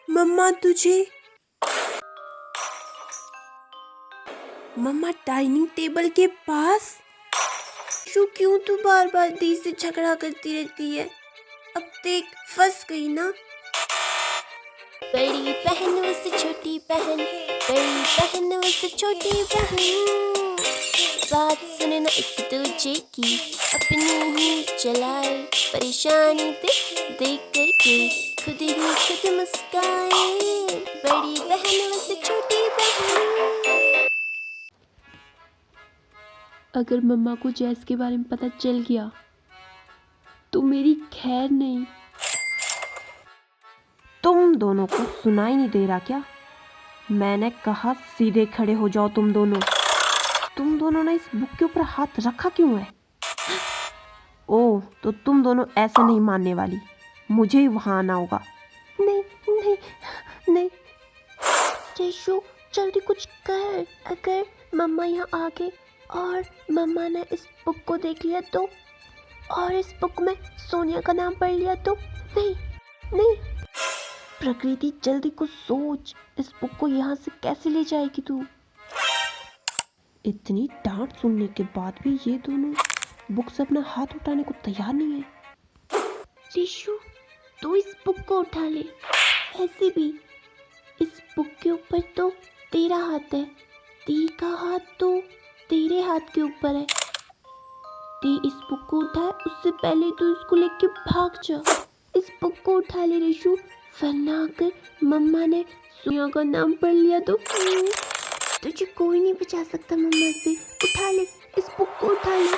मम्मा तुझे मम्मा dining table के पास क्यों तू बार बार दी से झगड़ा करती रहती है। अब देख फंस गई ना। बड़ी बहन उससे छोटी बहन, बड़ी बहन उससे छोटी बहन, बात सुने ना एक दूजे की, अपनी ही चलाए, परेशानी देख करके खुद ही खुद मुस्काए। बड़ी बहन उससे छोटी बहन। अगर मम्मा को जैस के बारे में पता चल गया तो मेरी खैर नहीं। तुम दोनों को सुनाई नहीं दे रहा क्या? मैंने कहा सीधे खड़े हो जाओ तुम दोनों। तुम दोनों ने इस बुक के ऊपर हाथ रखा क्यों है? ओह, तो तुम दोनों ऐसे नहीं मानने वाली, मुझे ही वहां आना होगा। नहीं नहीं नहीं जयशु, जल्दी कुछ कर। अगर मम्मा यहाँ आ गए और मम्मा ने इस बुक को देख लिया तो, और इस बुक में सोनिया का नाम पढ़ लिया तो। नहीं नहीं प्रकृति, जल्दी कुछ सोच। इस बुक को यहाँ से कैसे ले जाएगी तू? इतनी डांट सुनने के बाद भी ये दोनों बुक से अपना हाथ उठाने को तैयार नहीं है। ऋषु, तू इस बुक को उठा ले। ऐसे भी इस बुक के ऊपर तो तेरा हाथ है, ती का हाथ तो तेरे हाथ के ऊपर है। ती इस बुक को उठाए उससे पहले तो इसको लेके भाग जा। इस बुक को उठा ले ऋषु, वरना अगर मम्मा ने सोनिया का नाम पढ़ लिया तो तुझे कोई नहीं बचा सकता मम्मा से। उठा ले, इस बुक को उठा ले।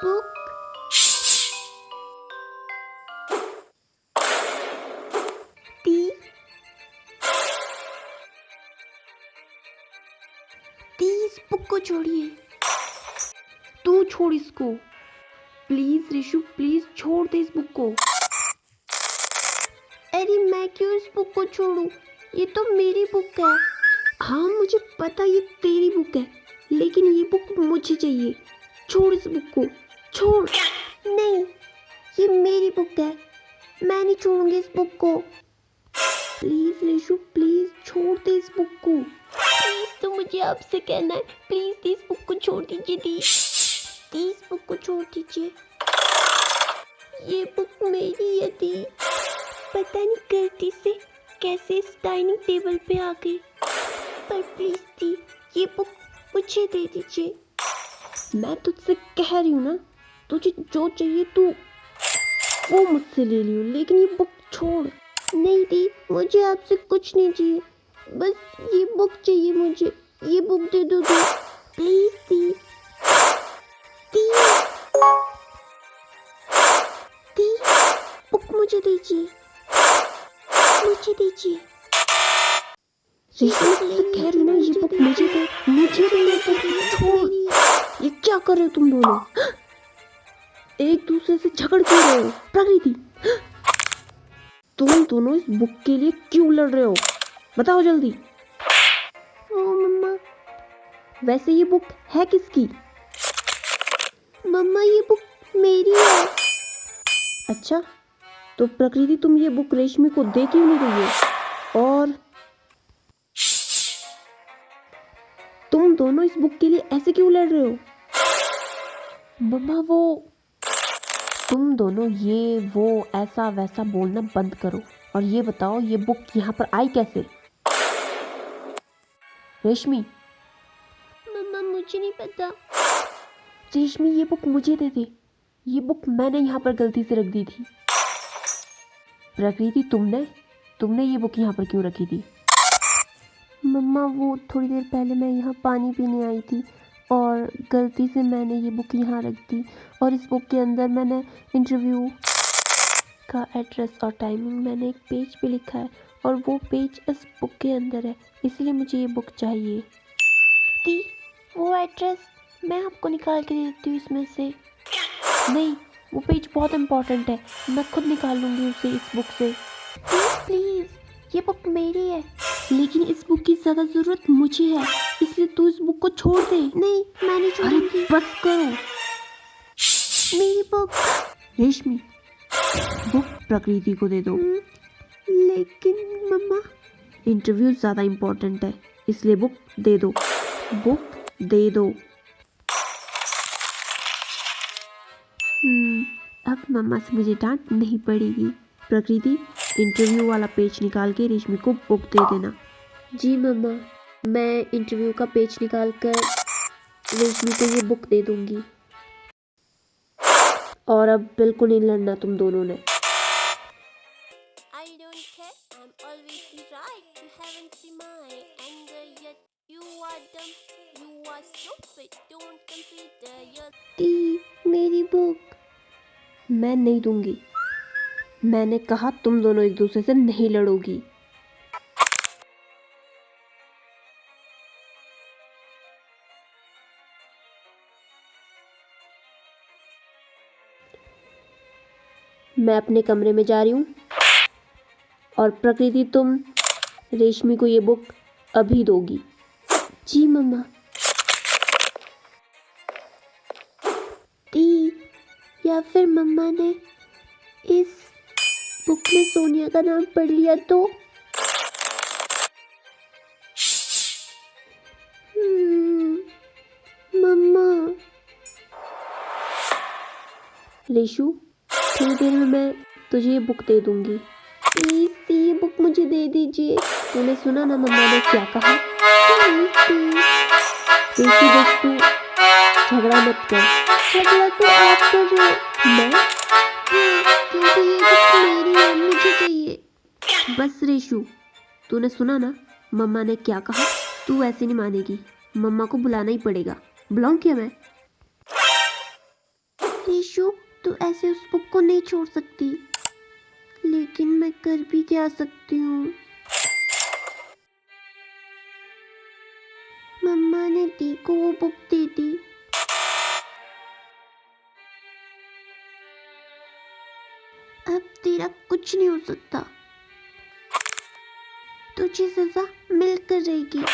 बुक ती इस बुक को छोड़िए। तू छोड़ इसको। प्लीज ऋषु, प्लीज छोड़ दे इस बुक को। अरे मैं क्यों इस बुक को छोड़ूं? ये तो मेरी बुक है। हाँ मुझे पता ये तेरी बुक है, लेकिन ये बुक मुझे चाहिए। छोड़ इस बुक को, छोड़। नहीं, ये मेरी बुक है, मैं नहीं छोड़ूंगी इस बुक को। प्लीज ऋषु, प्लीज छोड़ दे इस बुक को। प्लीज तो मुझे आपसे कहना है, प्लीज इस बुक को छोड़ दीजिए। दी इस बुक को छोड़ दीजिए। ये बुक मेरी है दी। पता नहीं गलती से कैसे इस डाइनिंग टेबल पे आ गई, पर प्लीज दी ये बुक मुझे दे दीजिए। मैं तुझसे कह रही हूँ ना, तुझे जो चाहिए तू वो मुझसे ले लियो, लेकिन ये बुक छोड़। नहीं दी, मुझे आपसे कुछ नहीं चाहिए, बस ये बुक चाहिए मुझे। ये बुक दे दो दी, please the. The the book मुझे दीजिए, मुझे दीजिए। ऋषि कह रही ना ये बुक मुझे दे, मुझे दे बुक। छोड़। ये क्या कर रहे हो तुम दोनों? एक दूसरे से झगड़ क्यों रहे हो? प्रकृति, तुम दोनों इस बुक के लिए क्यों लड़ रहे हो? बताओ जल्दी। ओ मम्मा, वैसे ये बुक है किसकी? मम्मा ये बुक मेरी है। अच्छा, तो प्रकृति तुम ये बुक रेशमी को दे क्यों नहीं रही हो? और तुम दोनों इस बुक के लिए ऐसे क्यों लड़ रहे हो? मम्मा वो तुम दोनों ये वो ऐसा वैसा बोलना बंद करो और ये बताओ ये बुक यहाँ पर आई कैसे? रेशमी। मम्मा मुझे नहीं पता। रेशमी ये बुक मुझे दे दे, ये बुक मैंने यहाँ पर गलती से रख दी थी। प्रकृति तुमने ये बुक यहाँ पर क्यों रखी थी? मम्मा वो थोड़ी देर पहले मैं यहाँ पानी पीने आई थी और गलती से मैंने ये बुक यहाँ रख दी, और इस बुक के अंदर मैंने इंटरव्यू का एड्रेस और टाइमिंग मैंने एक पेज पे लिखा है, और वो पेज इस बुक के अंदर है, इसलिए मुझे ये बुक चाहिए। दी वो एड्रेस मैं आपको निकाल के दे देती हूँ इसमें से। नहीं, वो पेज बहुत इम्पोर्टेंट है, मैं खुद निकाल लूँगी उसे इस बुक से। प्लीज, ये बुक मेरी है, लेकिन इस बुक की ज़्यादा ज़रूरत मुझे है, इसलिए तू इस बुक को छोड़ दे। नहीं, मैं नहीं छोड़ूंगी। अरे बस करो। मेरी बुक। रेशमी, बुक प्रकृति को दे दो। लेकिन मम्मा। इंटरव्यू ज़्यादा इम्पोर्टेंट है, इसलिए बुक दे दो, बुक दे दो। अब मम्मा से मुझे डांट नहीं पड़ेगी। प्रकृति, इंटरव्यू वाला पेज निकाल के रेशमी को बुक दे देना। जी मम्मा, मैं इंटरव्यू का पेज निकाल कर रेशमी को ये बुक दे दूंगी। और अब बिल्कुल नहीं लड़ना तुम दोनों ने। I don't care, I'm always right. You haven't seen my anger yet. You are dumb, you are stupid. Don't consider your दी मेरी बुक। मैं नहीं दूंगी। मैंने कहा तुम दोनों एक दूसरे से नहीं लड़ोगी। मैं अपने कमरे में जा रही हूँ और प्रकृति तुम रेशमी को ये बुक अभी दोगी। जी मम्मा। दी, या फिर मम्मा ने इस बुक में सोनिया का नाम पढ़ लिया तो? मम्मा। रेशु, थोड़ी देर में मैं तुझे ये बुक दे दूंगी। प्लीज दी, ये बुक मुझे दे दीजिए। तूने सुना ना मम्मा ने क्या कहा? प्लीज दी। रेशु देख, तू झगड़ा मत कर। झगड़ा तो आप कर रहे हो। मैं? क्योंकि ये बुक मेरी है, मुझे चाहिए। बस रेशु, तूने सुना ना मम्मा ने क्या कहा? तू ऐसे नहीं मानेगी, मम्मा को बुलाना ही पड़ेगा। बुलाऊं क्या मैं? रीशु, तू ऐसे उस बुक को नहीं छोड़ सकती। लेकिन मैं कर भी क्या सकती हूँ? मम्मा ने दी को वो बुक दे दी। अब तेरा कुछ नहीं हो सकता। तुझे सजा मिलकर रहेगी।